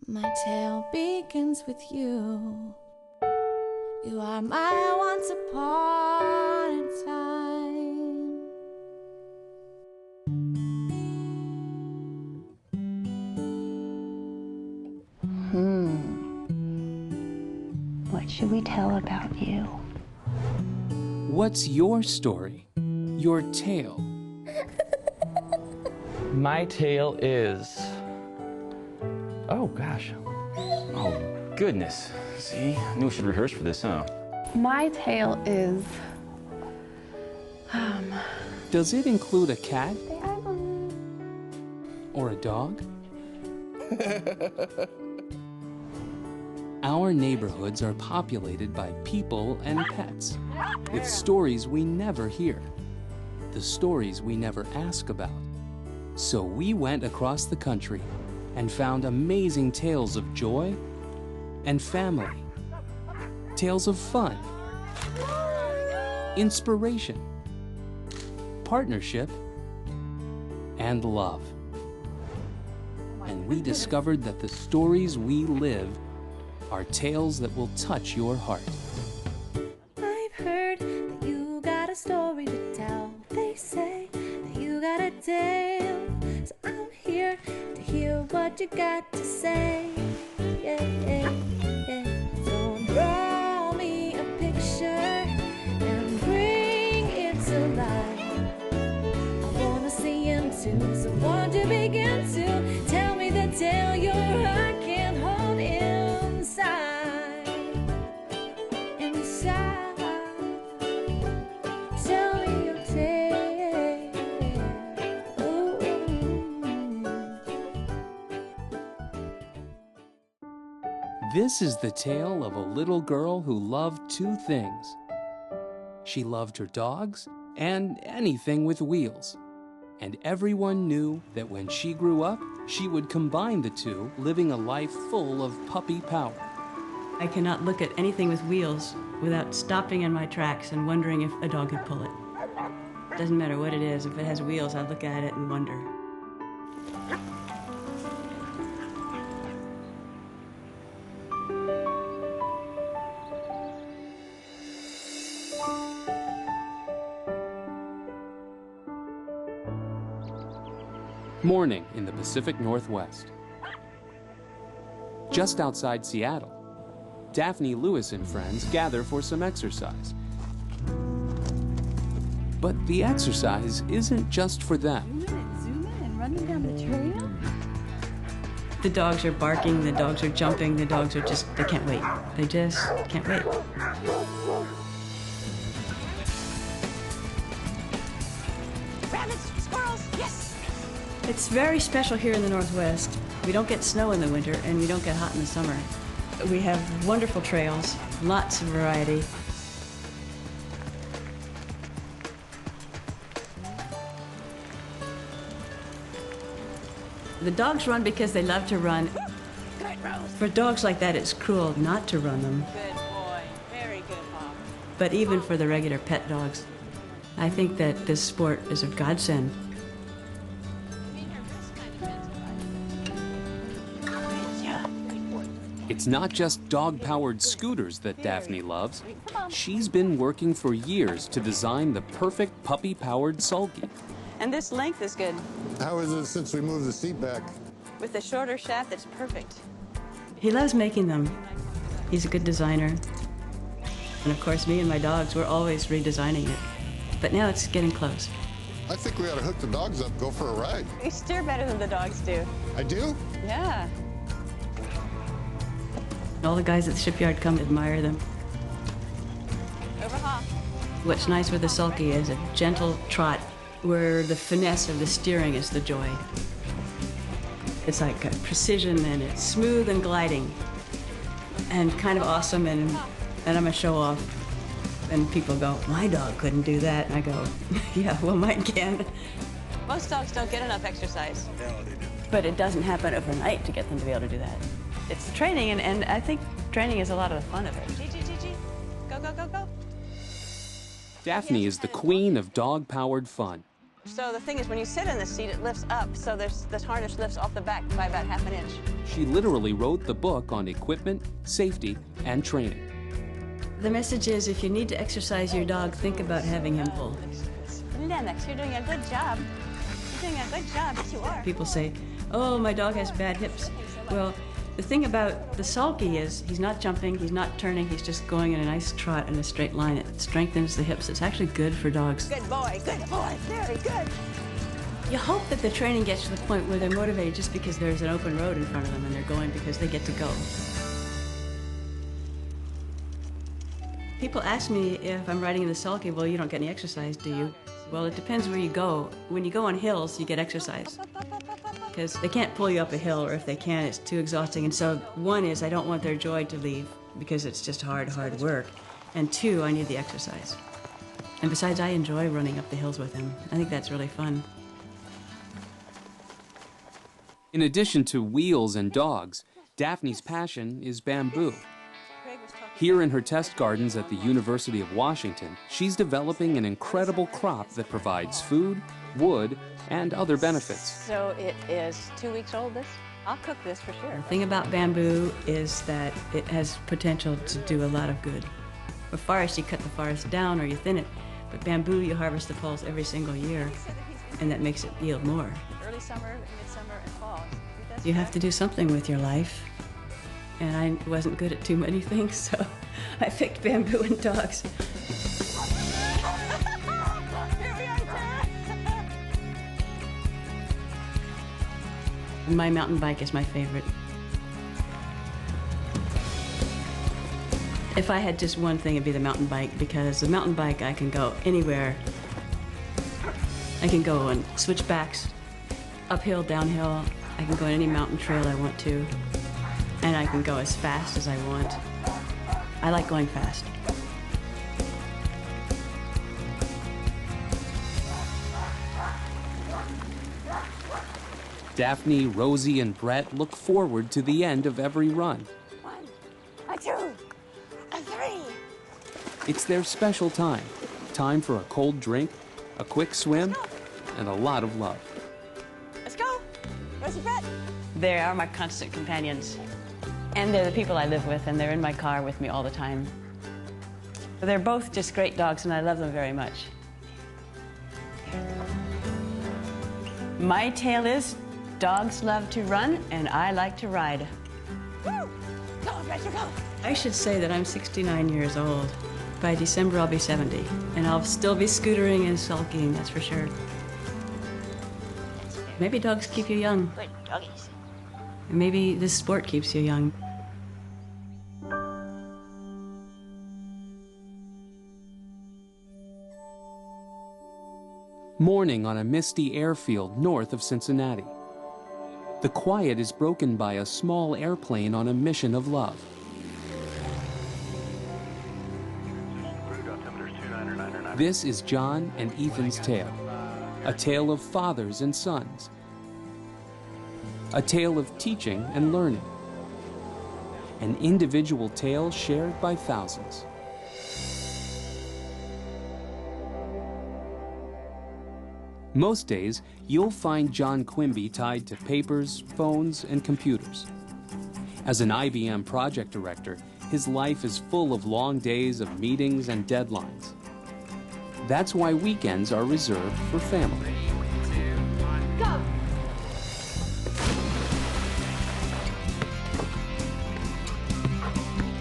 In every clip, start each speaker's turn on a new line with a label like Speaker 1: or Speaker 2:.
Speaker 1: My tale begins with you. You are my once upon a time.
Speaker 2: What should we tell about you?
Speaker 3: What's your story? Your tale?
Speaker 4: My tale is... Oh, gosh.
Speaker 5: Oh, goodness. See? I knew we should rehearse for this, huh?
Speaker 2: My tale is...
Speaker 3: Does it include a cat? Or a dog? Our neighborhoods are populated by people and pets, with stories we never hear, the stories we never ask about. So we went across the country and found amazing tales of joy and family, tales of fun, inspiration, partnership, and love. And we discovered that the stories we live are tales that will touch your heart.
Speaker 1: I've heard that you got a story to tell. They say that you got a tale. So I'm here to hear what you got to say. Yeah, yeah, yeah. So draw me a picture and bring it to life. I wanna see into, so won't you begin to tell me the tale your heart can't hold inside. Inside. Tell me your tale. Ooh.
Speaker 3: This is the tale of a little girl who loved two things. She loved her dogs and anything with wheels. And everyone knew that when she grew up, she would combine the two, living a life full of puppy power.
Speaker 6: I cannot look at anything with wheels without stopping in my tracks and wondering if a dog could pull it. Doesn't matter what it is, if it has wheels, I look at it and wonder.
Speaker 3: Morning in the Pacific Northwest. Just outside Seattle, Daphne Lewis and friends gather for some exercise. But the exercise isn't just for them.
Speaker 2: Zoom in and running down the trail?
Speaker 6: The dogs are barking, the dogs are jumping, the dogs are just, they can't wait. They just can't wait.
Speaker 7: Rabbits, squirrels, yes!
Speaker 6: It's very special here in the Northwest. We don't get snow in the winter and we don't get hot in the summer. We have wonderful trails, lots of variety. The dogs run because they love to run.
Speaker 7: Good, Rose.
Speaker 6: For dogs like that, it's cruel not to run them.
Speaker 7: Good boy. Very good, Mom.
Speaker 6: But even for the regular pet dogs, I think that this sport is a godsend.
Speaker 3: It's not just dog-powered scooters that Daphne loves. She's been working for years to design the perfect puppy-powered sulky.
Speaker 7: And this length is good.
Speaker 8: How is it since we moved the seat back?
Speaker 7: With the shorter shaft, it's perfect.
Speaker 6: He loves making them. He's a good designer. And of course, me and my dogs, we're always redesigning it. But now it's getting close.
Speaker 8: I think we ought to hook the dogs up, go for a ride.
Speaker 7: You steer better than the dogs do.
Speaker 8: I do?
Speaker 7: Yeah.
Speaker 6: All the guys at the shipyard come admire them.
Speaker 7: Overhaul.
Speaker 6: What's nice with the sulky is a gentle trot where the finesse of the steering is the joy. It's like a precision and it's smooth and gliding and kind of awesome, and I'm a show off. And people go, my dog couldn't do that. And I go, yeah, well, mine can.
Speaker 7: Most dogs don't get enough exercise.
Speaker 6: But it doesn't happen overnight to get them to be able to do that. It's training, and I think training is a lot of the fun of it.
Speaker 7: Gigi, go, go, go, go.
Speaker 3: Daphne is the queen of dog-powered fun.
Speaker 7: So the thing is, when you sit in the seat, it lifts up, so this harness lifts off the back by about half an inch.
Speaker 3: She literally wrote the book on equipment, safety, and training.
Speaker 6: The message is, if you need to exercise your dog, think about having him pull.
Speaker 7: Lennox, you're doing a good job. You're doing a good job, yes you are.
Speaker 6: People say, oh, my dog has bad hips. Well, the thing about the sulky is he's not jumping, he's not turning, he's just going in a nice trot in a straight line. It strengthens the hips. It's actually good for dogs.
Speaker 7: Good boy, very good.
Speaker 6: You hope that the training gets to the point where they're motivated just because there's an open road in front of them and they're going because they get to go. People ask me if I'm riding in the sulky, well, you don't get any exercise, do you? Well, it depends where you go. When you go on hills, you get exercise. Because they can't pull you up a hill, or if they can, it's too exhausting. And so one is I don't want their joy to leave because it's just hard work. And two, I need the exercise. And besides, I enjoy running up the hills with him. I think that's really fun.
Speaker 3: In addition to wheels and dogs, Daphne's passion is bamboo. Here in her test gardens at the University of Washington, she's developing an incredible crop that provides food, wood, and other benefits.
Speaker 7: So it is 2 weeks old, this? I'll cook this for sure.
Speaker 6: The thing about bamboo is that it has potential to do a lot of good. For forest, you cut the forest down or you thin it, but bamboo, you harvest the poles every single year, and that makes it yield more.
Speaker 7: Early summer, midsummer, and fall.
Speaker 6: You have to do something with your life, and I wasn't good at too many things, so I picked bamboo and dogs. My mountain bike is my favorite. If I had just one thing, it'd be the mountain bike, because the mountain bike, I can go anywhere. I can go on switchbacks, uphill, downhill. I can go on any mountain trail I want to, and I can go as fast as I want. I like going fast.
Speaker 3: Daphne, Rosie, and Brett look forward to the end of every run.
Speaker 7: 1, a 2, a 3.
Speaker 3: It's their special time. Time for a cold drink, a quick swim, and a lot of love.
Speaker 7: Let's go. Rosie, Brett.
Speaker 6: They are my constant companions. And they're the people I live with, and they're in my car with me all the time. They're both just great dogs, and I love them very much. My tale is, dogs love to run, and I like to ride.
Speaker 7: Woo! Go, Brett, go.
Speaker 6: I should say that I'm 69 years old. By December, I'll be 70, and I'll still be scootering and sulking, that's for sure. Maybe dogs keep you young.
Speaker 7: Good doggies.
Speaker 6: And maybe this sport keeps you young.
Speaker 3: Morning on a misty airfield north of Cincinnati. The quiet is broken by a small airplane on a mission of love. This is John and Ethan's tale, a tale of fathers and sons, a tale of teaching and learning, an individual tale shared by thousands. Most days, you'll find John Quimby tied to papers, phones, and computers. As an IBM project director, his life is full of long days of meetings and deadlines. That's why weekends are reserved for family.
Speaker 7: Go.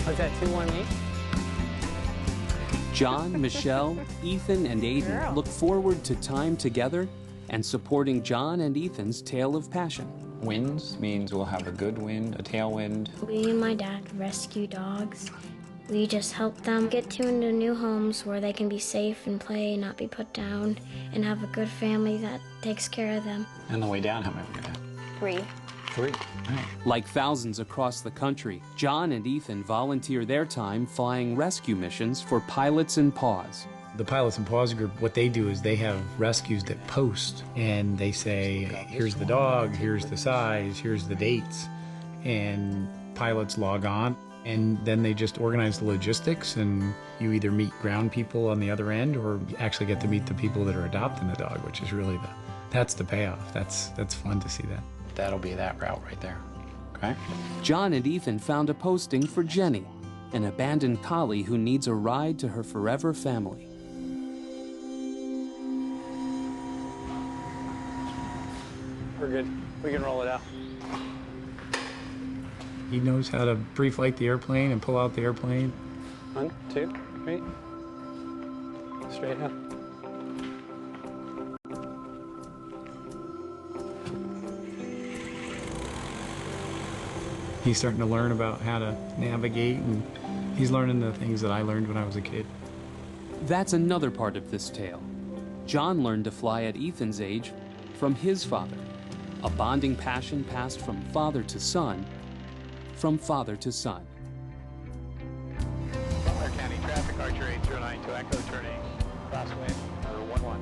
Speaker 9: Was that 2-1-8?
Speaker 3: John, Michelle, Ethan, and Aiden look forward to time together and supporting John and Ethan's tale of passion.
Speaker 5: Winds means we'll have a good wind, a tailwind.
Speaker 10: Me and my dad rescue dogs. We just help them get into new homes where they can be safe and play, not be put down, and have a good family that takes care of them.
Speaker 9: On the way down, how many we got?
Speaker 7: 3.
Speaker 9: 3. All right.
Speaker 3: Like thousands across the country, John and Ethan volunteer their time flying rescue missions for Pilots and Paws.
Speaker 11: The Pilots and Paws group, what they do is they have rescues that post, and they say, here's the dog, here's the size, here's the dates, and pilots log on. And then they just organize the logistics, and you either meet ground people on the other end or you actually get to meet the people that are adopting the dog, which is really that's the payoff. That's fun to see that.
Speaker 9: That'll be that route right there. Okay?
Speaker 3: John and Ethan found a posting for Jenny, an abandoned collie who needs a ride to her forever family.
Speaker 9: We're good. We can roll it out.
Speaker 11: He knows how to pre-flight the airplane and pull out the airplane.
Speaker 9: 1, 2, 3. Straight up.
Speaker 11: He's starting to learn about how to navigate, and he's learning the things that I learned when I was a kid.
Speaker 3: That's another part of this tale. John learned to fly at Ethan's age from his father, a bonding passion passed from father to son, from father to son.
Speaker 12: Butler County traffic, Archer 8092 Echo turning crosswind for 11.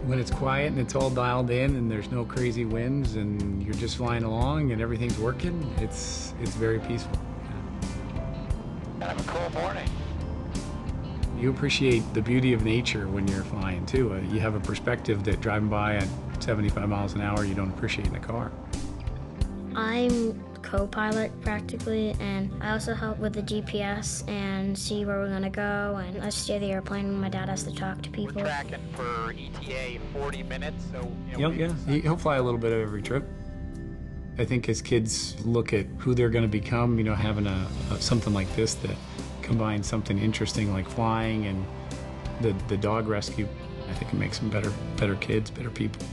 Speaker 11: When it's quiet and it's all dialed in and there's no crazy winds and you're just flying along and everything's working, it's very peaceful.
Speaker 12: And have a cool morning.
Speaker 11: You appreciate the beauty of nature when you're flying too. You have a perspective that driving by at 75 miles an hour you don't appreciate in a car.
Speaker 10: I'm co-pilot practically, and I also help with the GPS and see where we're gonna go, and I steer the airplane. My dad has to talk to people.
Speaker 12: We're tracking for ETA 40 minutes, so
Speaker 11: Yeah. He'll fly a little bit of every trip. I think as kids look at who they're going to become, having something like this that combines something interesting like flying and the dog rescue, I think it makes them better kids, better people.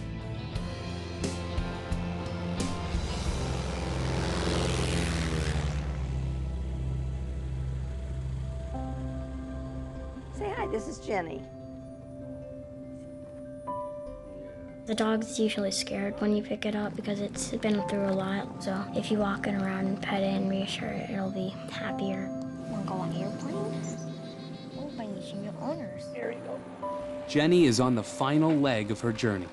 Speaker 13: Say hi, this is Jenny.
Speaker 10: The dog's usually scared when you pick it up because it's been through a lot. So if you walk it around and pet it and reassure it, it'll be happier.
Speaker 2: Want to go on airplanes? Oh, by meeting your owners.
Speaker 13: There you go.
Speaker 3: Jenny is on the final leg of her journey,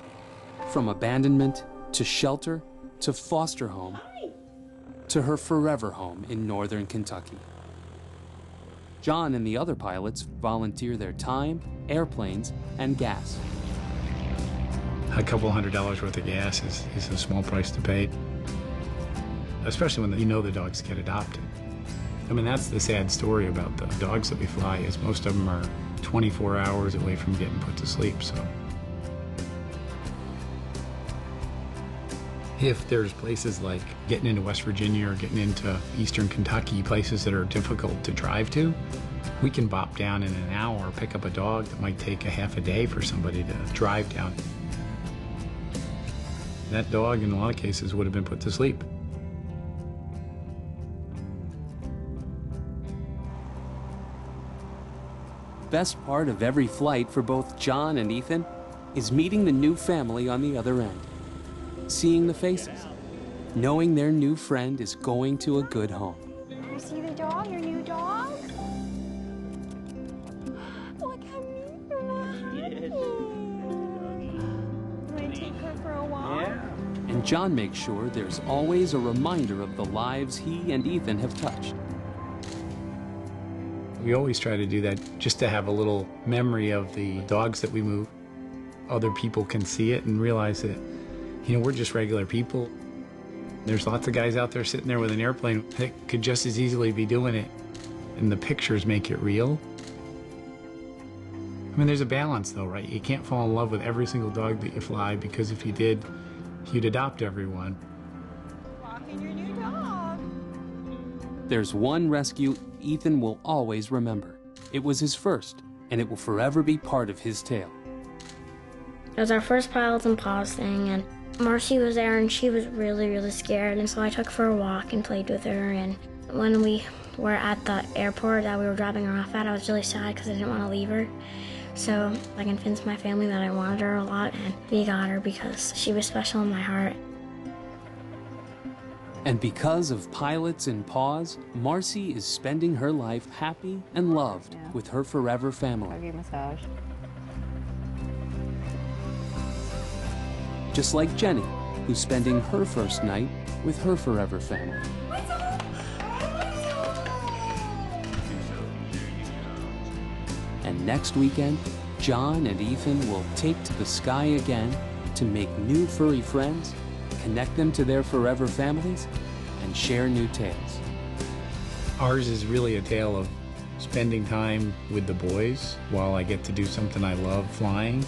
Speaker 3: from abandonment to shelter to foster home to her forever home in northern Kentucky. John and the other pilots volunteer their time, airplanes, and gas.
Speaker 11: A couple $100 worth of gas is a small price to pay, especially when the dogs get adopted. I mean, that's the sad story about the dogs that we fly, is most of them are 24 hours away from getting put to sleep. So if there's places like getting into West Virginia or getting into eastern Kentucky, places that are difficult to drive to, we can bop down in an hour, pick up a dog that might take a half a day for somebody to drive down. That dog, in a lot of cases, would have been put to sleep.
Speaker 3: Best part of every flight for both John and Ethan is meeting the new family on the other end, seeing the faces, knowing their new friend is going to a good home.
Speaker 2: You see the dog, your new dog? Look how neat you're Want to take her for a walk? Yeah.
Speaker 3: And John makes sure there's always a reminder of the lives he and Ethan have touched.
Speaker 11: We always try to do that just to have a little memory of the dogs that we move. Other people can see it and realize that, we're just regular people. There's lots of guys out there sitting there with an airplane that could just as easily be doing it, and the pictures make it real. I mean, there's a balance though, right? You can't fall in love with every single dog that you fly, because if you did, you'd adopt everyone.
Speaker 2: Walking your new dog.
Speaker 3: There's one rescue Ethan will always remember. It was his first, and it will forever be part of his tale.
Speaker 10: It was our first Pilots and Paws thing, and Marcy was there, and she was really, really scared, and so I took her for a walk and played with her. And when we were at the airport that we were dropping her off at, I was really sad because I didn't want to leave her. So I convinced my family that I wanted her a lot, and we got her because she was special in my heart.
Speaker 3: And because of Pilots and Paws, Marcy is spending her life happy and loved with her forever family.
Speaker 7: I'll give you a massage.
Speaker 3: Just like Jenny, who's spending her first night with her forever family. And next weekend, John and Ethan will take to the sky again to make new furry friends, connect them to their forever families, and share new tales.
Speaker 11: Ours is really a tale of spending time with the boys while I get to do something I love, flying,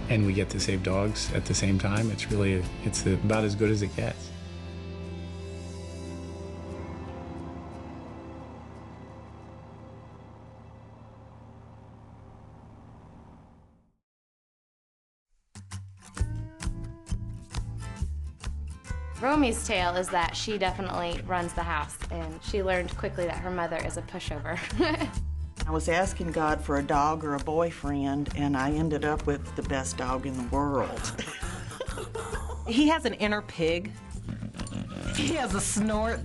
Speaker 11: and we get to save dogs at the same time. It's about as good as it gets.
Speaker 14: Romy's tale is that she definitely runs the house, and she learned quickly that her mother is a pushover.
Speaker 15: I was asking God for a dog or a boyfriend, and I ended up with the best dog in the world.
Speaker 16: He has an inner pig. He has a snort.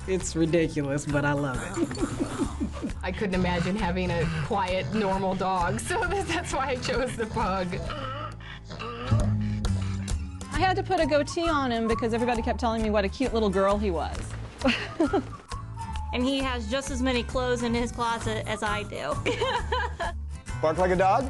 Speaker 16: It's ridiculous, but I love it.
Speaker 17: I couldn't imagine having a quiet, normal dog, so that's why I chose the pug.
Speaker 18: I had to put a goatee on him because everybody kept telling me what a cute little girl he was.
Speaker 10: And he has just as many clothes in his closet as I do.
Speaker 19: Bark like a dog?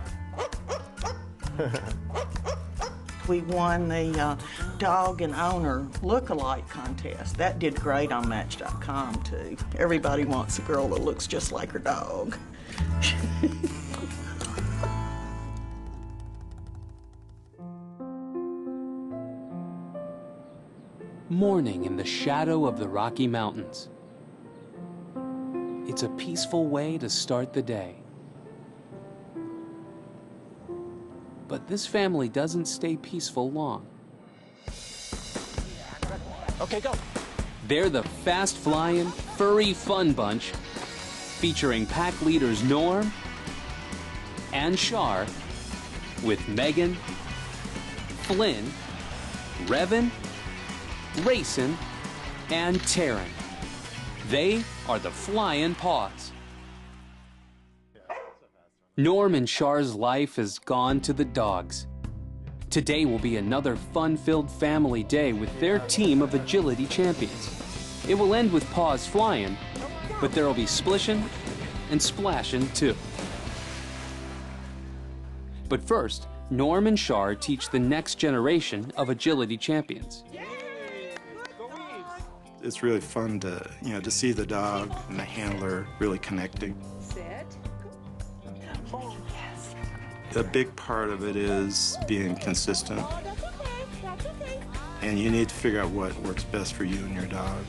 Speaker 15: We won the dog and owner look-alike contest. That did great on Match.com, too. Everybody wants a girl that looks just like her dog.
Speaker 3: Morning in the shadow of the Rocky Mountains. It's a peaceful way to start the day. But this family doesn't stay peaceful long.
Speaker 19: Okay, go.
Speaker 3: They're the fast-flying, furry fun bunch, featuring pack leaders Norm and Shar, with Megan, Flynn, Revan, Rayson, and Taryn. They are the Flying Paws. Norm and Shar's life has gone to the dogs. Today will be another fun-filled family day with their team of agility champions. It will end with Paws flying, but there'll be splishing and splashing too. But first, Norm and Shar teach the next generation of agility champions.
Speaker 20: It's really fun to, to see the dog and the handler really connecting.
Speaker 7: Sit. Oh, yes.
Speaker 20: A big part of it is being consistent.
Speaker 7: Oh, that's okay. That's okay.
Speaker 20: And you need to figure out what works best for you and your dog.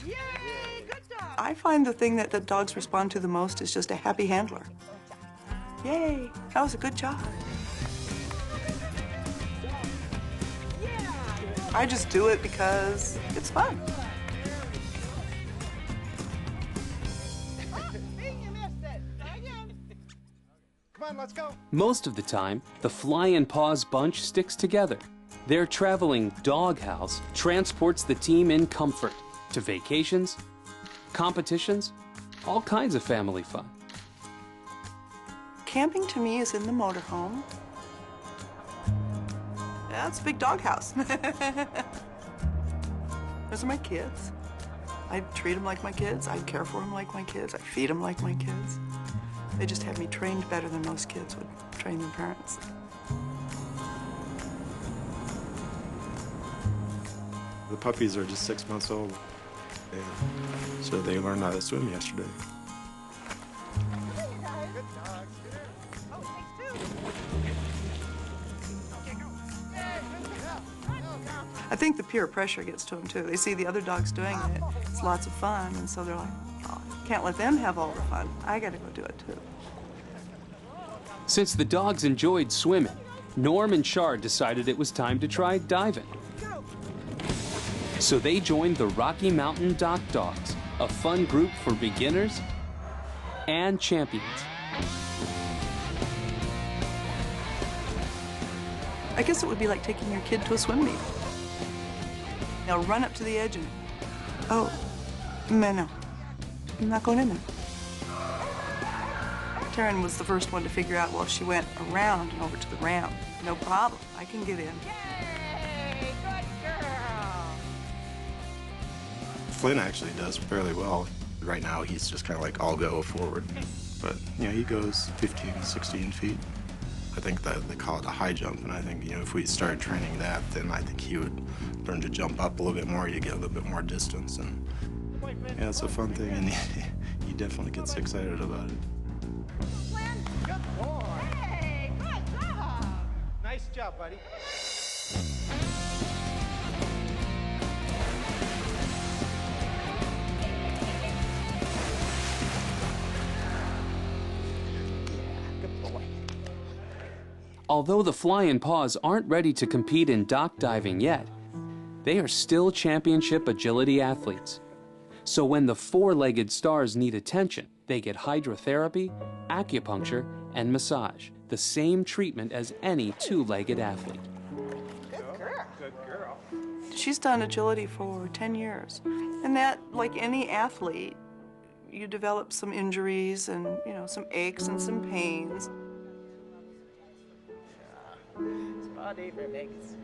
Speaker 7: Yay! Good job.
Speaker 15: I find the thing that the dogs respond to the most is just a happy handler. Yay, that was a good job. I just do it because it's fun.
Speaker 19: Come on, let's go.
Speaker 3: Most of the time, the Flying Paws bunch sticks together. Their traveling doghouse transports the team in comfort to vacations, competitions, all kinds of family fun.
Speaker 15: Camping to me is in the motorhome. Yeah, it's a big doghouse. Those are my kids. I treat them like my kids. I care for them like my kids. I feed them like my kids. They just have me trained better than most kids would train their parents.
Speaker 20: The puppies are just 6 months old. So they learned how to swim yesterday.
Speaker 15: I think the peer pressure gets to them, too. They see the other dogs doing it. It's lots of fun, and so they're like, oh, can't let them have all the fun. I gotta go do it, too.
Speaker 3: Since the dogs enjoyed swimming, Norm and Shar decided it was time to try diving. So they joined the Rocky Mountain Dock Dogs, a fun group for beginners and champions.
Speaker 15: I guess it would be like taking your kid to a swim meet. Now run up to the edge and, oh, no, I'm not going in there. Taryn was the first one to figure out, well, she went around and over to the ramp. No problem, I can get in.
Speaker 7: Yay! Good girl.
Speaker 20: Flynn actually does fairly well. Right now, he's just kind of like, I'll go forward. but you know, he goes 15, 16 feet. I think that they call it a high jump, and I think, you know, if we started training that, then I think he would learn to jump up a little bit more. You get a little bit more distance, and yeah, it's a fun thing, and he definitely gets excited about it.
Speaker 19: Good boy. Hey, good job. Nice job, buddy.
Speaker 3: Although the Flying Paws aren't ready to compete in dock diving yet, they are still championship agility athletes. So when the four-legged stars need attention, they get hydrotherapy, acupuncture, and massage, the same treatment as any two-legged athlete.
Speaker 15: Good girl.
Speaker 19: Good girl.
Speaker 15: She's done agility for 10 years. And that, like any athlete, you develop some injuries and, you know, some aches and some pains.
Speaker 19: Spotty for Vegas.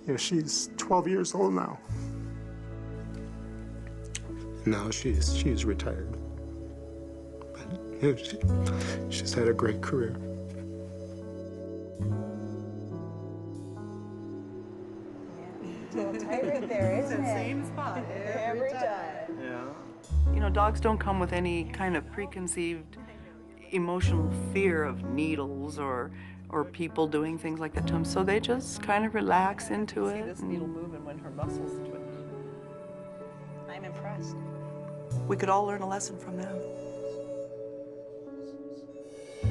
Speaker 20: Yeah, she's 12 years old now. Now she's retired. But yeah, she's had a great career.
Speaker 15: Right there, isn't it? Same spot every time. Yeah. You know, dogs don't come with any kind of preconceived emotional fear of needles or people doing things like that to them, so they just kind of relax into it. See this needle moving when her muscles twitch. I'm impressed. We could all learn a lesson from them.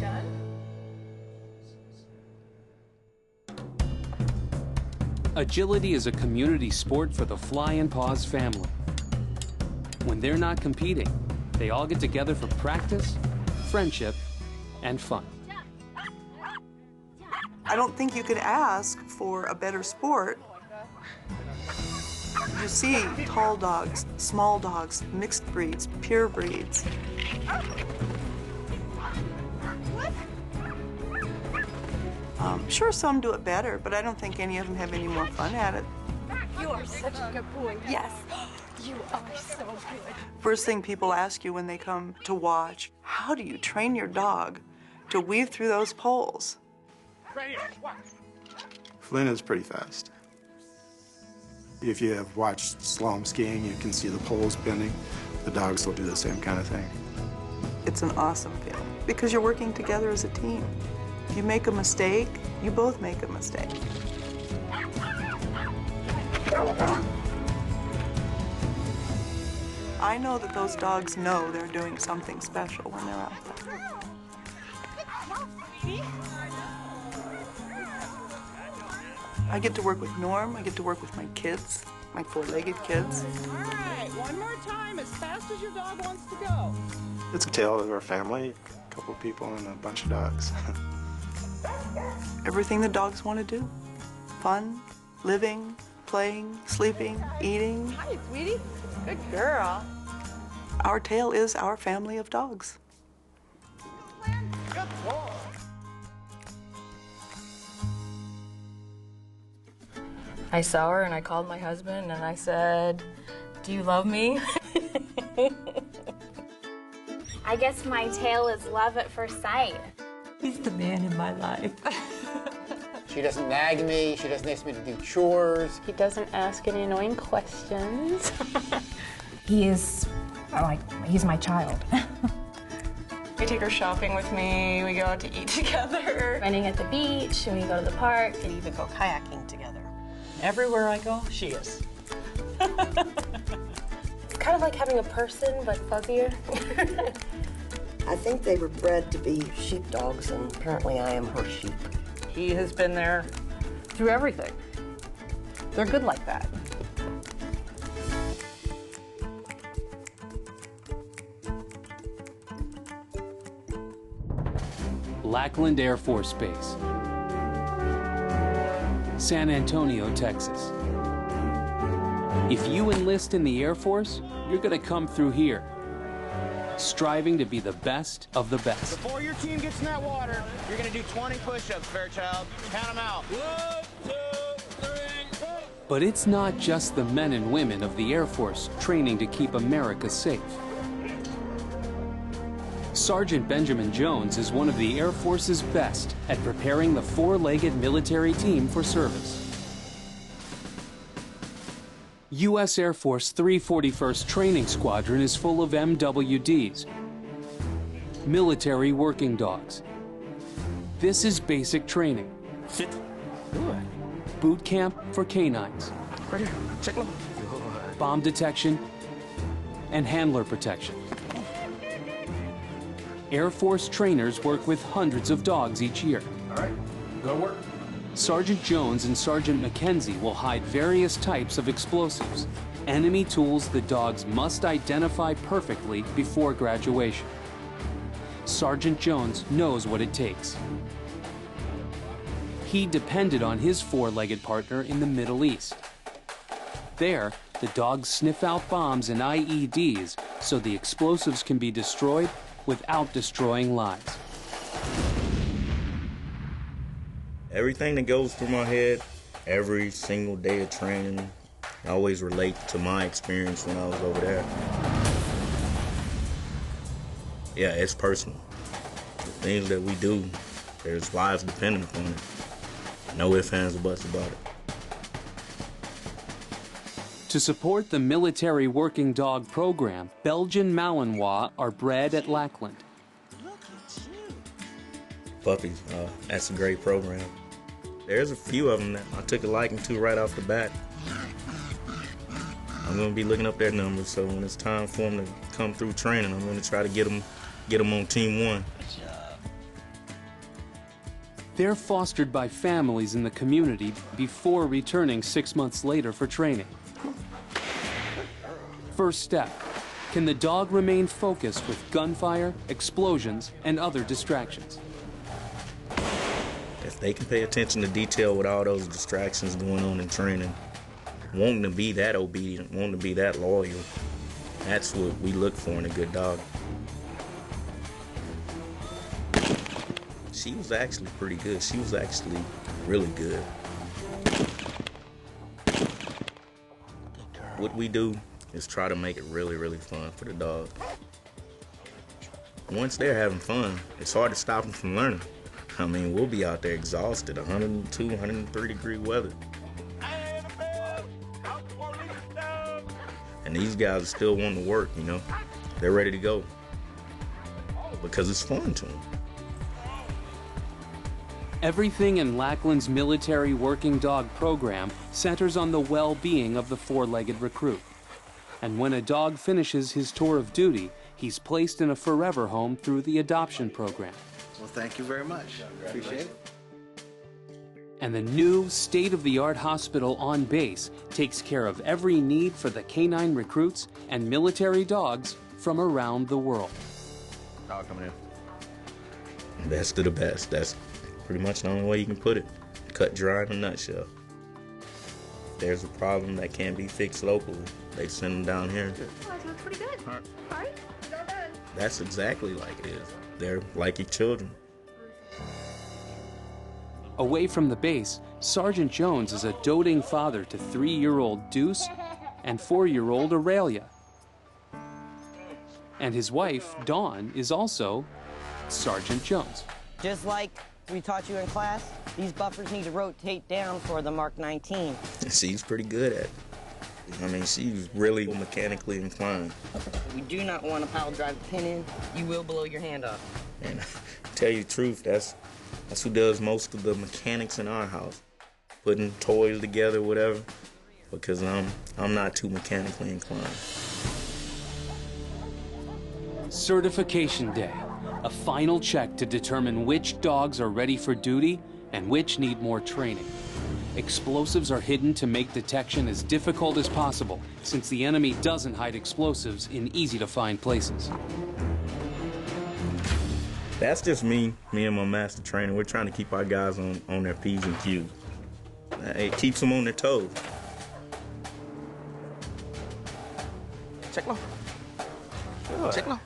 Speaker 15: Done?
Speaker 3: Agility is a community sport for the Flying Paws family. When they're not competing, they all get together for practice, friendship, and fun.
Speaker 15: I don't think you could ask for a better sport. You see tall dogs, small dogs, mixed breeds, pure breeds. Sure, some do it better, but I don't think any of them have any more fun at it.
Speaker 17: You are such a good boy. Yes, you are so good.
Speaker 15: First thing people ask you when they come to watch, how do you train your dog to weave through those poles?
Speaker 19: Right here. Watch.
Speaker 20: Flynn is pretty fast. If you have watched slalom skiing, you can see the poles bending. The dogs will do the same kind of thing.
Speaker 15: It's an awesome feeling because you're working together as a team. If you make a mistake, you both make a mistake. I know that those dogs know they're doing something special when they're out there. I get to work with Norm, I get to work with my kids, my four-legged kids.
Speaker 19: All right, one more time, as fast as your dog wants to go.
Speaker 20: It's a tale of our family, a couple of people and a bunch of dogs.
Speaker 15: Everything the dogs want to do. Fun, living, playing, sleeping, eating.
Speaker 7: Hi, sweetie. Good girl.
Speaker 15: Our tail is our family of dogs.
Speaker 19: Good boy.
Speaker 21: I saw her and I called my husband and I said, "Do you love me?"
Speaker 22: I guess my tail is love at first sight.
Speaker 21: He's the man in my life.
Speaker 23: She doesn't nag me. She doesn't ask me to do chores.
Speaker 22: He doesn't ask any annoying questions.
Speaker 24: He's my child.
Speaker 21: I take her shopping with me, we go out to eat together.
Speaker 22: Running at the beach, and we go to the park.
Speaker 7: We even go kayaking together. Everywhere I go, she is.
Speaker 22: It's kind of like having a person, but fuzzier.
Speaker 13: I think they were bred to be sheepdogs, and apparently I am her sheep.
Speaker 7: He has been there through everything. They're good like that.
Speaker 3: Lackland Air Force Base, San Antonio, Texas. If you enlist in the Air Force, you're gonna come through here, striving to be the best of the best.
Speaker 19: Before your team gets in that water, you're gonna do 20 push-ups, Fairchild. Count them out. 1, 2, 3, 4.
Speaker 3: But it's not just the men and women of the Air Force training to keep America safe. Sergeant Benjamin Jones is one of the Air Force's best at preparing the four-legged military team for service. U.S. Air Force 341st Training Squadron is full of MWDs, military working dogs. This is basic training.
Speaker 5: Sit. Good.
Speaker 3: Boot camp for canines.
Speaker 5: Right here. Check low.
Speaker 3: Bomb detection and handler protection. Air Force trainers work with hundreds of dogs each year.
Speaker 5: All right, go to work.
Speaker 3: Sergeant Jones and Sergeant McKenzie will hide various types of explosives, enemy tools the dogs must identify perfectly before graduation. Sergeant Jones knows what it takes. He depended on his four-legged partner in the Middle East. There, the dogs sniff out bombs and IEDs so the explosives can be destroyed without destroying lives.
Speaker 1: Everything that goes through my head every single day of training always relates to my experience when I was over there. Yeah, it's personal. The things that we do, there's lives dependent upon it. No ifs, ands, or buts about it.
Speaker 3: To support the military working dog program, Belgian Malinois are bred at Lackland.
Speaker 1: Puppies, that's a great program. There's a few of them that I took a liking to right off the bat. I'm going to be looking up their numbers, so when it's time for them to come through training, I'm going to try to get them on Team 1.
Speaker 3: They're fostered by families in the community before returning 6 months later for training. First step, can the dog remain focused with gunfire, explosions, and other distractions?
Speaker 1: If they can pay attention to detail with all those distractions going on in training, wanting to be that obedient, wanting to be that loyal, that's what we look for in a good dog. She was actually pretty good. She was actually really good. What we do is try to make it really, really fun for the dog. Once they're having fun, it's hard to stop them from learning. I mean, we'll be out there exhausted, 102, 103 degree weather. And these guys are still wanting to work, you know? They're ready to go because it's fun to them.
Speaker 3: Everything in Lackland's military working dog program centers on the well-being of the four-legged recruit. And when a dog finishes his tour of duty, he's placed in a forever home through the adoption program.
Speaker 23: Well, thank you very much. Appreciate it.
Speaker 3: And the new state-of-the-art hospital on base takes care of every need for the canine recruits and military dogs from around the world.
Speaker 5: Dog coming in.
Speaker 1: Best of the best. That's pretty much the only way you can put it. Cut dry in a nutshell. If there's a problem that can't be fixed locally, they send them down here.
Speaker 22: Oh, that looks pretty good. All right, it's all done.
Speaker 1: That's exactly like it is. They're like your children.
Speaker 3: Away from the base, Sergeant Jones is a doting father to 3-year-old Deuce and 4-year-old Aurelia. And his wife, Dawn, is also Sergeant Jones.
Speaker 4: Just like we taught you in class, these buffers need to rotate down for the Mark 19.
Speaker 1: She's pretty good at it. I mean, she's really mechanically inclined.
Speaker 4: We do not want to pile drive the pin in. You will blow your hand off.
Speaker 1: And to tell you the truth, that's who does most of the mechanics in our house. Putting toys together, whatever, because I'm not too mechanically inclined.
Speaker 3: Certification Day, a final check to determine which dogs are ready for duty and which need more training. Explosives are hidden to make detection as difficult as possible, since the enemy doesn't hide explosives in easy-to-find places.
Speaker 1: That's just me and my master trainer. We're trying to keep our guys on their P's and Q's. It keeps them on their toes.
Speaker 5: Check low. Good. Check low.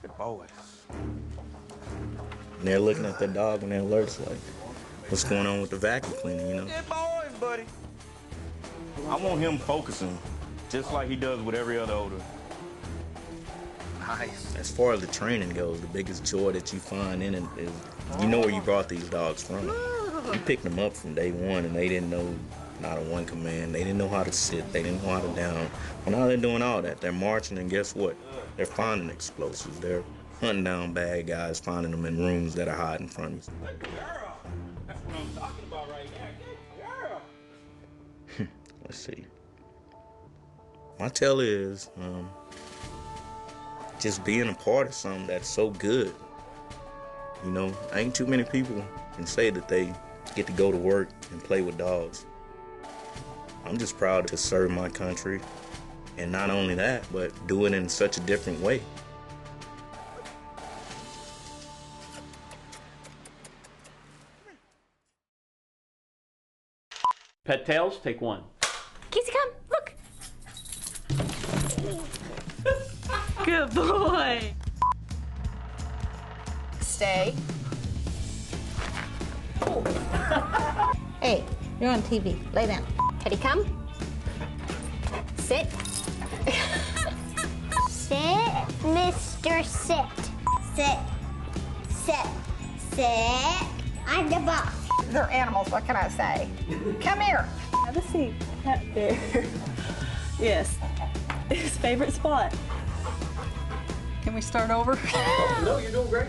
Speaker 5: Good boy.
Speaker 1: And they're looking at their dog and their alerts like, what's going on with the vacuum cleaner, you know?
Speaker 5: Good boys, buddy. I want him focusing just like he does with every other odor.
Speaker 1: Nice. As far as the training goes, the biggest joy that you find in it is you know where you brought these dogs from. You picked them up from day one, and they didn't know not a one command. They didn't know how to sit. They didn't know how to down. Well, now they're doing all that. They're marching, and guess what? They're finding explosives. They're hunting down bad guys, finding them in rooms that are hiding from you.
Speaker 19: That's what I'm talking about right now.
Speaker 1: Let's see. My tell is just being a part of something that's so good. You know, ain't too many people can say that they get to go to work and play with dogs. I'm just proud to serve my country, and not only that, but do it in such a different way.
Speaker 6: Pet Tales, take one.
Speaker 22: Casey, come, look. Good boy.
Speaker 8: Stay. Hey, you're on TV. Lay down.
Speaker 22: Teddy, come. Sit.
Speaker 9: Sit, Mr. Sit. Sit. Sit. Sit. I'm the boss.
Speaker 8: They're animals, what can I say? Come here.
Speaker 12: Have a seat. There. Yes. His favorite spot.
Speaker 15: Can we start over?
Speaker 6: No, you're doing great.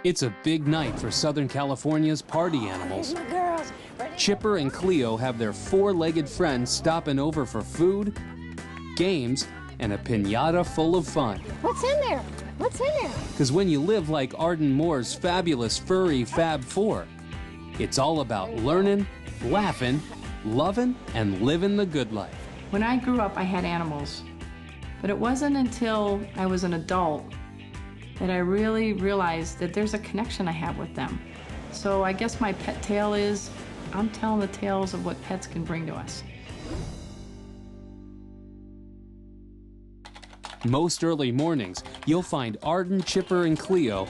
Speaker 3: It's a big night for Southern California's party animals. Chipper and Cleo have their four-legged friends stopping over for food, games, and a piñata full of fun.
Speaker 22: What's in there? What's in there?
Speaker 3: Because when you live like Arden Moore's fabulous furry Fab Four, it's all about learning, laughing, loving, and living the good life.
Speaker 25: When I grew up, I had animals, but it wasn't until I was an adult that I really realized that there's a connection I have with them. So I guess my pet tale is, I'm telling the tales of what pets can bring to us.
Speaker 3: Most early mornings, you'll find Arden, Chipper, and Cleo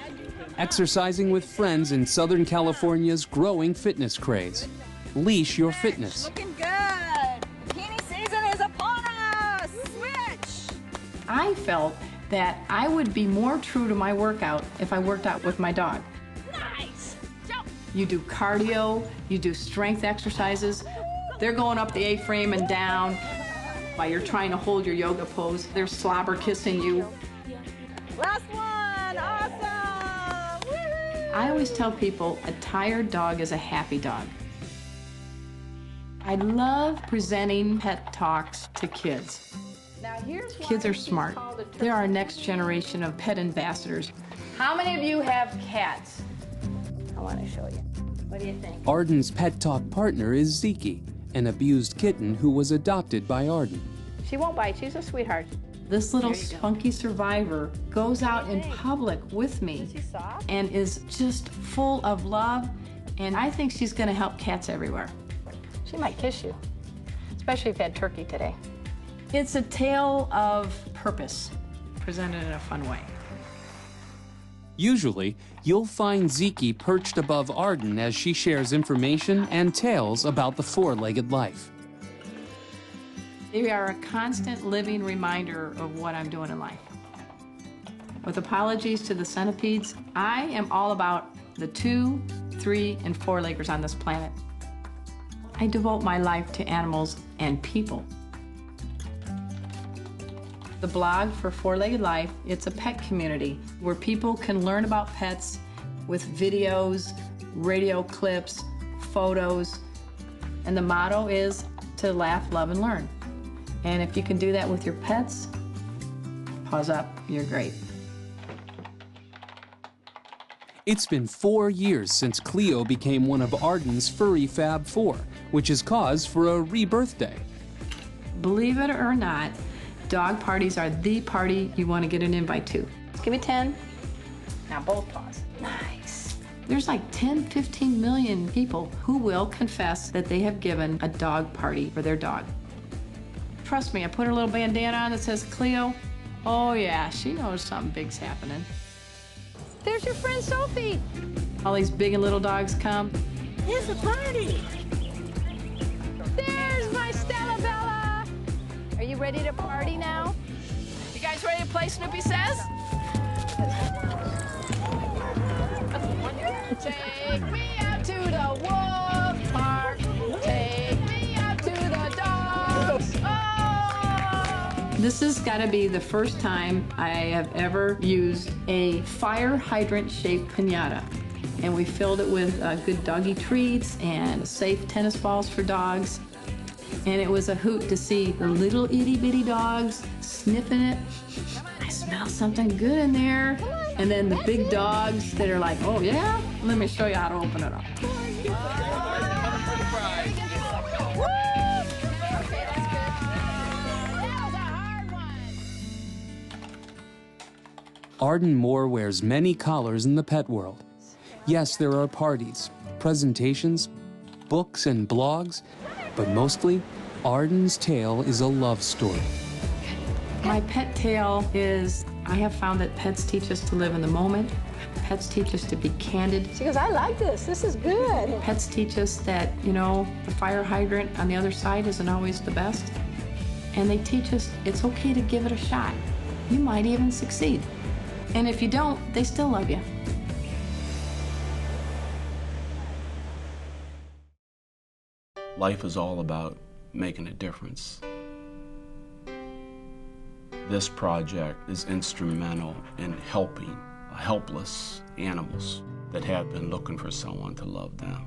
Speaker 3: exercising with friends in Southern California's growing fitness craze. Leash your fitness.
Speaker 8: Looking good. Bikini season is upon us. Switch.
Speaker 25: I felt that I would be more true to my workout if I worked out with my dog.
Speaker 8: Nice. Jump.
Speaker 25: You do cardio, you do strength exercises. They're going up the A-frame and down. While you're trying to hold your yoga pose, they're slobber kissing you.
Speaker 8: Last one. Awesome. Woo-hoo.
Speaker 25: I always tell people a tired dog is a happy dog. I love presenting pet talks to kids. Kids are smart. They're our next generation of pet ambassadors. How many of you have cats?
Speaker 22: I want to show you. What do you think?
Speaker 3: Arden's pet talk partner is Zeke, an abused kitten who was adopted by Arden.
Speaker 22: She won't bite. She's a sweetheart.
Speaker 25: This little spunky survivor goes out in public with me and is just full of love, and I think she's going to help cats everywhere.
Speaker 22: She might kiss you, especially if you had turkey today.
Speaker 25: It's a tale of purpose, presented in a fun way.
Speaker 3: Usually, you'll find Zeke perched above Arden as she shares information and tales about the four-legged life.
Speaker 25: They are a constant living reminder of what I'm doing in life. With apologies to the centipedes, I am all about the 2, 3, and 4-leggers on this planet. I devote my life to animals and people. The blog for 4-Legged Life, it's a pet community where people can learn about pets with videos, radio clips, photos, and the motto is to laugh, love, and learn. And if you can do that with your pets, paws up, you're great.
Speaker 3: It's been 4 years since Cleo became one of Arden's furry Fab Four, which is cause for a rebirth day.
Speaker 25: Believe it or not, dog parties are the party you want to get an invite to.
Speaker 22: Give me 10. Now both paws.
Speaker 25: Nice. There's like 10, 15 million people who will confess that they have given a dog party for their dog. Trust me, I put her little bandana on that says Cleo. Oh yeah, she knows something big's happening.
Speaker 22: There's your friend Sophie.
Speaker 25: All these big and little dogs come.
Speaker 22: It's a party. There's my Stella
Speaker 17: Are you ready to party now? You guys ready to play Snoopy Says? Take me out to the wolf park. Take me out to the dogs. Oh!
Speaker 25: This has got to be the first time I have ever used a fire hydrant-shaped piñata. And we filled it with good doggy treats and safe tennis balls for dogs. And it was a hoot to see the little itty-bitty dogs sniffing it. I smell something good in there. And then the big dogs that are like, oh yeah? Let me show you how to open it up.
Speaker 3: Arden Moore wears many collars in the pet world. Yes, there are parties, presentations, books, and blogs, but mostly, Arden's tale is a love story.
Speaker 25: My pet tale is, I have found that pets teach us to live in the moment. Pets teach us to be candid.
Speaker 8: She goes, I like this. This is good.
Speaker 25: Pets teach us that, you know, the fire hydrant on the other side isn't always the best. And they teach us it's okay to give it a shot. You might even succeed. And if you don't, they still love you.
Speaker 2: Life is all about making a difference. This project is instrumental in helping helpless animals that have been looking for someone to love them.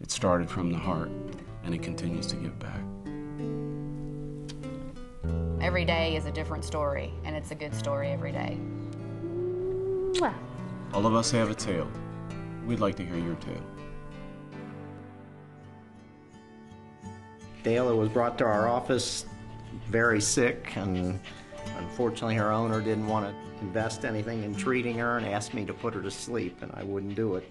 Speaker 2: It started from the heart, and it continues to give back.
Speaker 11: Every day is a different story, and it's a good story every day.
Speaker 2: All of us have a tale. We'd like to hear your tale.
Speaker 14: Dayla was brought to our office very sick, and unfortunately her owner didn't want to invest anything in treating her and asked me to put her to sleep, and I wouldn't do it.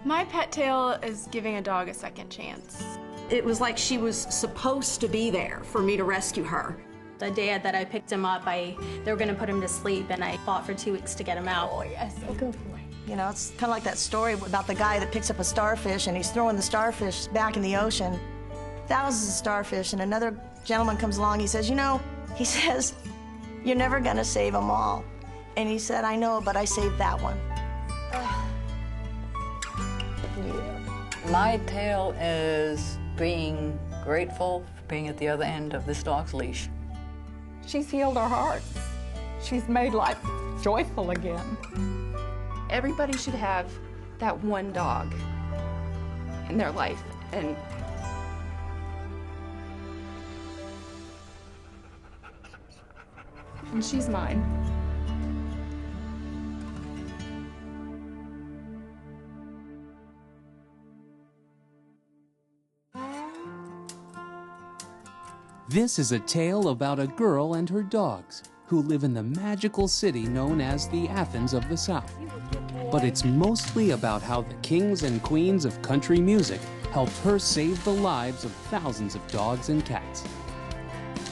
Speaker 17: My pet tale is giving a dog a second chance.
Speaker 16: It was like she was supposed to be there for me to rescue her.
Speaker 18: The day that I picked him up, they were gonna put him to sleep, and I fought for 2 weeks to get him out.
Speaker 16: Oh yes, oh good boy.
Speaker 26: You know, it's kind of like that story about the guy that picks up a starfish and he's throwing the starfish back in the ocean. Thousands of starfish, and another gentleman comes along, he says, you know, he says, you're never gonna save them all. And he said, I know, but I saved that one.
Speaker 27: My tale is being grateful for being at the other end of this dog's leash.
Speaker 8: She's healed our hearts. She's made life joyful again.
Speaker 17: Everybody should have that one dog in their life, and she's mine.
Speaker 3: This is a tale about a girl and her dogs who live in the magical city known as the Athens of the South. But it's mostly about how the kings and queens of country music helped her save the lives of thousands of dogs and cats.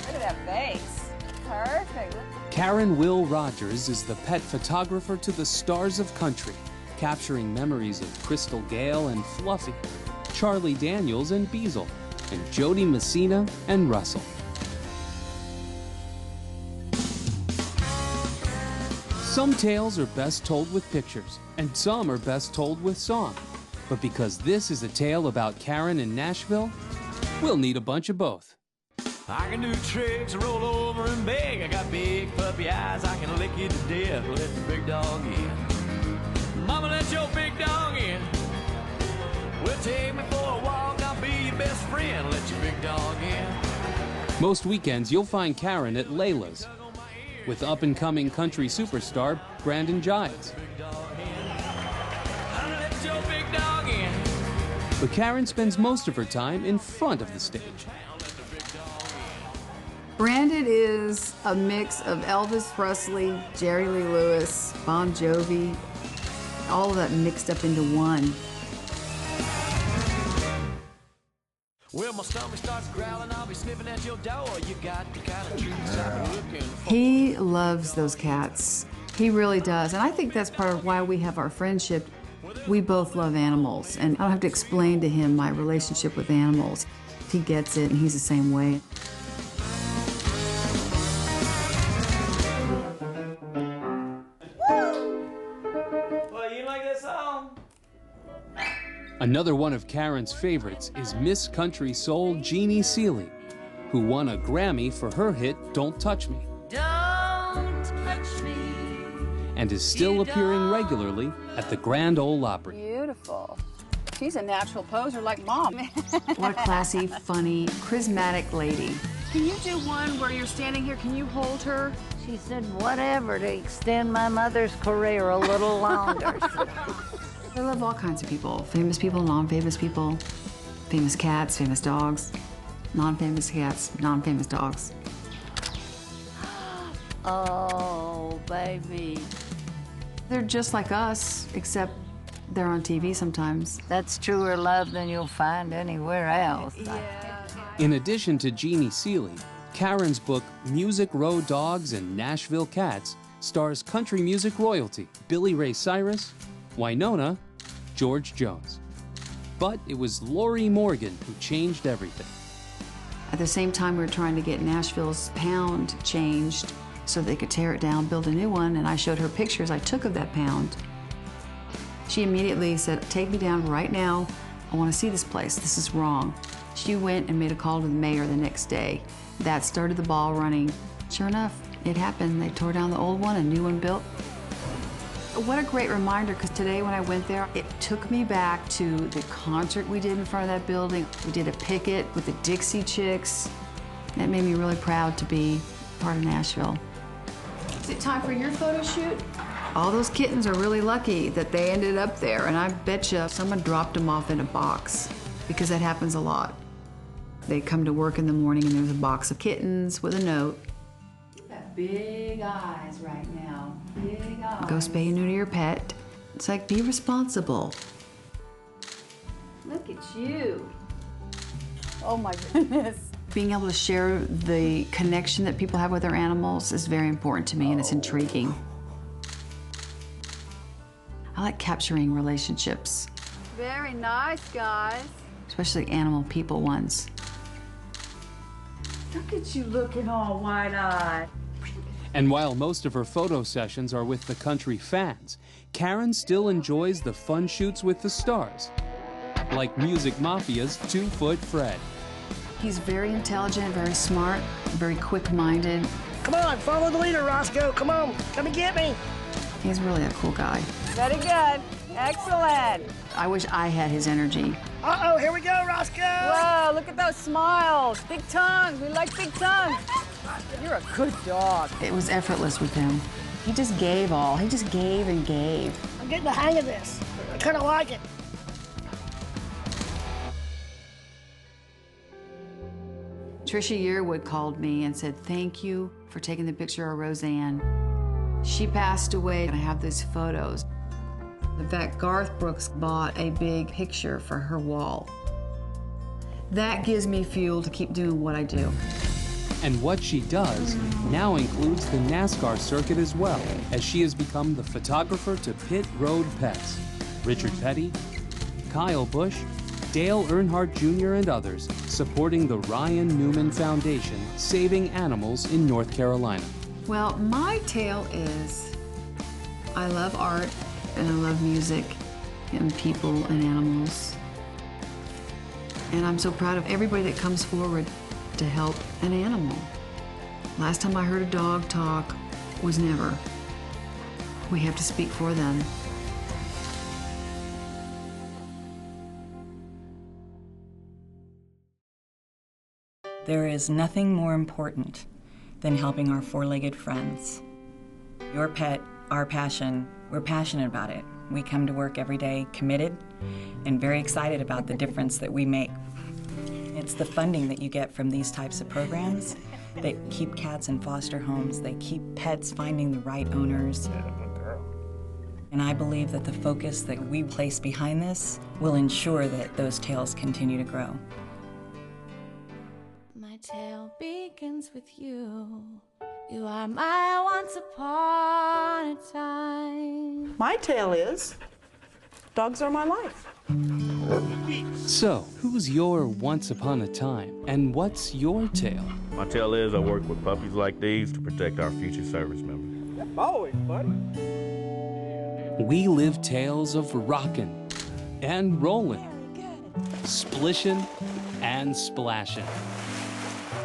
Speaker 8: Look at that face. Perfect.
Speaker 3: Karen Will Rogers is the pet photographer to the stars of country, capturing memories of Crystal Gale and Fluffy, Charlie Daniels and Beazle, and Jody Messina and Russell. Some tales are best told with pictures, and some are best told with song. But because this is a tale about Karen in Nashville, we'll need a bunch of both.
Speaker 28: I can do tricks, roll over and beg. I got big puppy eyes, I can lick you to death. Let the big dog in. Mama, let your big dog in. Well, take me for a walk, I'll be your best friend. Let your big dog in.
Speaker 3: Most weekends, you'll find Karen at Layla's with up-and-coming country superstar Brandon Giles. But Karen spends most of her time in front of the stage.
Speaker 29: Brandon is a mix of Elvis Presley, Jerry Lee Lewis, Bon Jovi, all of that mixed up into one.
Speaker 28: Well, my stomach starts growling, I'll be sniffing at your door. You got the kind of treats I'm looking for.
Speaker 29: He loves those cats. He really does. And I think that's part of why we have our friendship. We both love animals, and I don't have to explain to him my relationship with animals. He gets it, and he's the same way.
Speaker 28: Well, you like this song?
Speaker 3: Another one of Karen's favorites is Miss Country Soul Jeannie Seely, who won a Grammy for her hit Don't Touch Me.
Speaker 17: Don't touch me.
Speaker 3: And is still appearing regularly at the Grand Ole Opry.
Speaker 27: Beautiful. She's a natural poser like Mom.
Speaker 29: What a classy, funny, charismatic lady.
Speaker 16: Can you do one where you're standing here? Can you hold her?
Speaker 4: She said, whatever, to extend my mother's career a little longer.
Speaker 29: I love all kinds of people. Famous people, non-famous people. Famous cats, famous dogs. Non-famous cats, non-famous dogs.
Speaker 4: Oh, baby.
Speaker 29: They're just like us, except they're on TV sometimes.
Speaker 4: That's truer love than you'll find anywhere else.
Speaker 3: In addition to Jeannie Seely, Karen's book Music Row Dogs and Nashville Cats stars country music royalty Billy Ray Cyrus, Wynonna, George Jones. But it was Lorrie Morgan who changed everything.
Speaker 29: At the same time, we were trying to get Nashville's pound changed so they could tear it down, build a new one, and I showed her pictures I took of that pound. She immediately said, take me down right now. I want to see this place. This is wrong. She went and made a call to the mayor the next day. That started the ball running. Sure enough, it happened. They tore down the old one, a new one built. What a great reminder, because today when I went there, it took me back to the concert we did in front of that building. We did a picket with the Dixie Chicks. That made me really proud to be part of Nashville.
Speaker 25: Is it time for your photo shoot?
Speaker 29: All those kittens are really lucky that they ended up there, and I bet you someone dropped them off in a box, because that happens a lot. They come to work in the morning and there's a box of kittens with a note. You got big eyes right now, big eyes. Go spay and neuter your pet. It's like, be responsible. Look at you.
Speaker 27: Oh my goodness.
Speaker 29: Being able to share the connection that people have with their animals is very important to me, and it's intriguing. I like capturing relationships, Very nice, guys. Especially animal-people ones.
Speaker 4: Look at you looking all wide-eyed.
Speaker 3: And while most of her photo sessions are with the country fans, Karen still enjoys the fun shoots with the stars, like Music Mafia's 2-Foot Fred.
Speaker 29: He's very intelligent, very smart, very quick-minded.
Speaker 5: Come on, follow the leader, Roscoe. Come on, come and get me.
Speaker 29: He's really a cool guy.
Speaker 4: Very good. Excellent.
Speaker 29: I wish I had his energy.
Speaker 5: Uh-oh, here we go, Roscoe.
Speaker 4: Whoa, look at those smiles. Big tongues. We like big tongues. You're a good dog.
Speaker 29: It was effortless with him. He just gave all. He just gave and gave.
Speaker 5: I'm getting the hang of this. I kind of like it.
Speaker 29: Trisha Yearwood called me and said, thank you for taking the picture of Roseanne. She passed away, and I have these photos. In fact, Garth Brooks bought a big picture for her wall. That gives me fuel to keep doing what I do.
Speaker 3: And what she does now includes the NASCAR circuit as well, as she has become the photographer to Pit Road Pets. Richard Petty, Kyle Busch, Dale Earnhardt Jr. and others supporting the Ryan Newman Foundation, saving animals in North Carolina.
Speaker 29: Well, my tale is I love art and I love music and people and animals. And I'm so proud of everybody that comes forward to help an animal. Last time I heard a dog talk was never. We have to speak for them.
Speaker 7: There is nothing more important than helping our four-legged friends. Your pet, our passion, we're passionate about it. We come to work every day committed and very excited about the difference that we make. It's the funding that you get from these types of programs that keep cats in foster homes, they keep pets finding the right owners. And I believe that the focus that we place behind this will ensure that those tails continue to grow.
Speaker 17: My tale begins with you. You are my once upon a time.
Speaker 15: My tale is Dogs are my life.
Speaker 3: So, who's your once upon a time, and what's your tale?
Speaker 1: My tale is I work with puppies like these to protect our future service members.
Speaker 15: Always, buddy.
Speaker 3: We live tales of rockin' and rollin', splishin' and splashin'.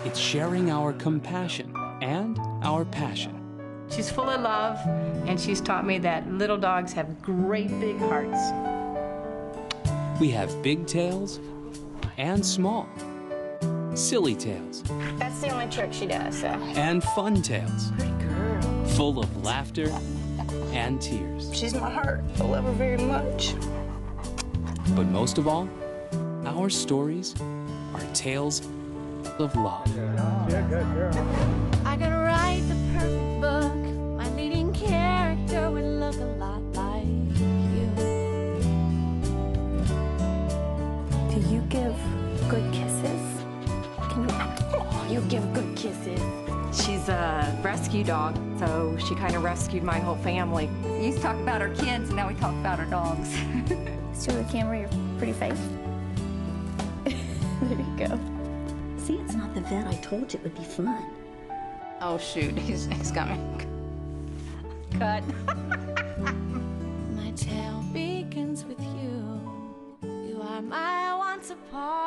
Speaker 3: It's sharing our compassion and our passion.
Speaker 25: She's full of love, and she's taught me that little dogs have great big hearts.
Speaker 3: We have big tales and small, silly tales
Speaker 22: That's the only trick she does, so.
Speaker 3: and fun tales, full of laughter and tears.
Speaker 26: She's my heart. I love her very much.
Speaker 3: But most of all, our stories are tales of love.
Speaker 17: I could write the perfect book. My leading character would look a lot like you.
Speaker 9: Do you give good kisses? Can you?
Speaker 22: Oh, you give good kisses.
Speaker 9: She's a rescue dog, so she kind of rescued my whole family.
Speaker 8: We used to talk about our kids, and now we talk about our dogs.
Speaker 9: Show the camera your pretty face. There you go.
Speaker 10: See, it's not the vet. I told you it would be fun.
Speaker 11: Oh shoot, he's got me. Cut.
Speaker 17: My tale begins with you. You are my once upon